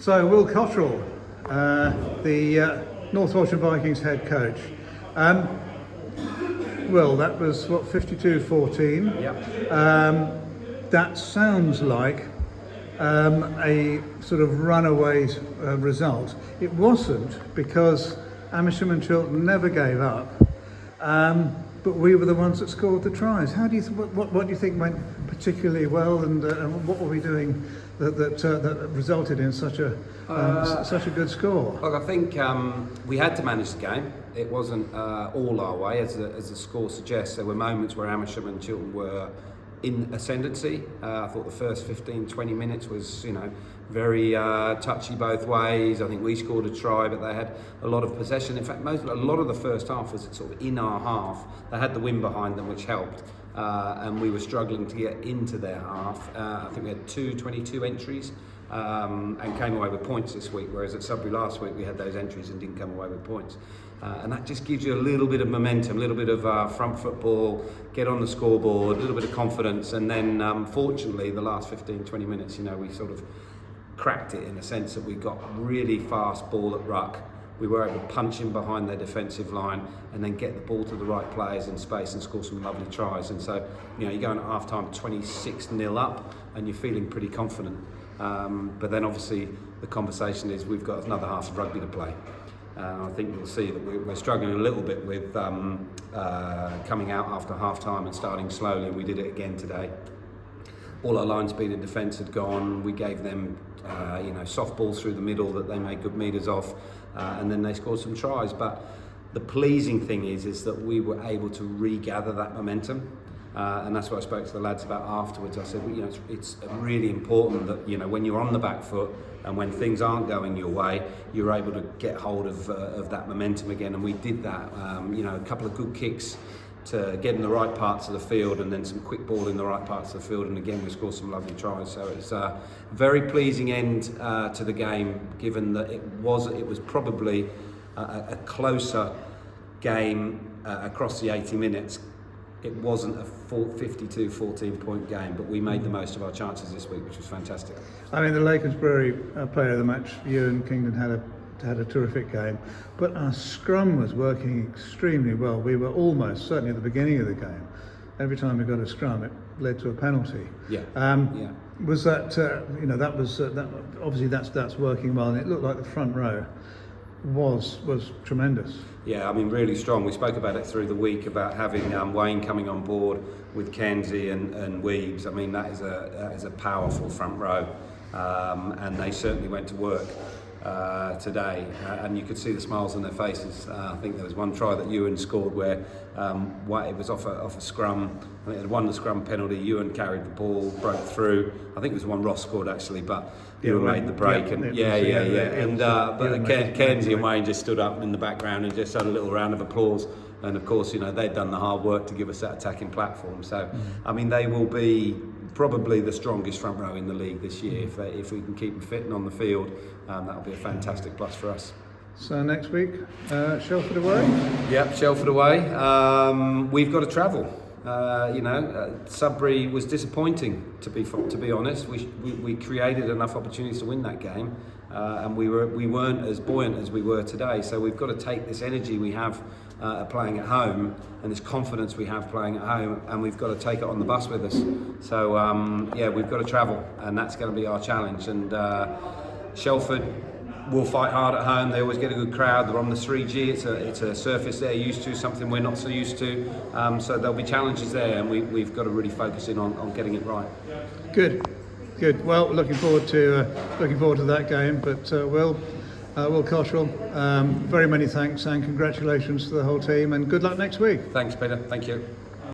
So, Will Cotterill, the North Walsham Vikings head coach. Will, that was what, 52-14? Yep. That sounds like a sort of runaway result. It wasn't, because Amersham and Chiltern never gave up, but we were the ones that scored the tries. How do you what do you think went particularly well, and what were we doing that resulted in such a good score? Look, I think we had to manage the game. It wasn't all our way, as the score suggests. There were moments where Amersham and Chiltern were in ascendancy. I thought the first 15-20 minutes was, very touchy both ways. I think we scored a try, but they had a lot of possession. In fact, a lot of the first half was sort of in our half. They had the wind behind them, which helped, and we were struggling to get into their half. I think we had 22 entries. And came away with points this week, whereas at Sudbury last week we had those entries and didn't come away with points. And that just gives you a little bit of momentum, a little bit of front football, get on the scoreboard, a little bit of confidence, and then fortunately the last 15-20 minutes, we sort of cracked it in a sense that we got really fast ball at ruck. We were able to punch in behind their defensive line and then get the ball to the right players in space and score some lovely tries. And so, you're going at half time 26-0 up and you're feeling pretty confident. But then obviously the conversation is we've got another half of rugby to play. I think you'll see that we're struggling a little bit with coming out after half time and starting slowly. We did it again today. All our line speed and defence had gone. We gave them soft balls through the middle that they made good meters off, and then they scored some tries. But the pleasing thing is that we were able to regather that momentum. And that's what I spoke to the lads about afterwards. I said, it's really important that, when you're on the back foot and when things aren't going your way, you're able to get hold of that momentum again. And we did that, a couple of good kicks to get in the right parts of the field, and then some quick ball in the right parts of the field. And again, we scored some lovely tries. So it's a very pleasing end to the game, given that it was probably a closer game across the 80 minutes. It wasn't a 52-14 point game, but we made the most of our chances this week, which was fantastic. I mean, the Lakensbury player of the match, Ewan Kingdon, had a terrific game, but our scrum was working extremely well. We were almost, certainly at the beginning of the game, every time we got a scrum, it led to a penalty. Yeah. Was that that was obviously that's working well, and it looked like the front row was tremendous. Yeah, I mean, really strong. We spoke about it through the week about having Wayne coming on board with Kenzie and Weebs. I mean, that is a powerful front row, and they certainly went to work today, and you could see the smiles on their faces. I think there was one try that Ewan scored where it was off a scrum. I think they'd won the scrum penalty. Ewan carried the ball, broke through. I think it was the one Ross scored actually, but Ewan made the break. But Kenzie and Wayne just stood up in the background and just had a little round of applause. And of course, they'd done the hard work to give us that attacking platform. So, I mean, they will be probably the strongest front row in the league this year. If we can keep them fit and on the field, that'll be a fantastic plus for us. So next week, Shelford away? Yep, Shelford away. We've got to travel. Sudbury was disappointing, to be honest. We created enough opportunities to win that game, and we weren't as buoyant as we were today. So we've got to take this energy we have playing at home and this confidence we have playing at home, and we've got to take it on the bus with us. So we've got to travel, and that's going to be our challenge. And Shelford will fight hard at home. They always get a good crowd. They're on the 3G. It's a surface they're used to, something we're not so used to. So there'll be challenges there, and we've got to really focus in on getting it right. Good. Well, looking forward to that game. But Will Cotterill, very many thanks and congratulations to the whole team, and good luck next week. Thanks, Peter. Thank you.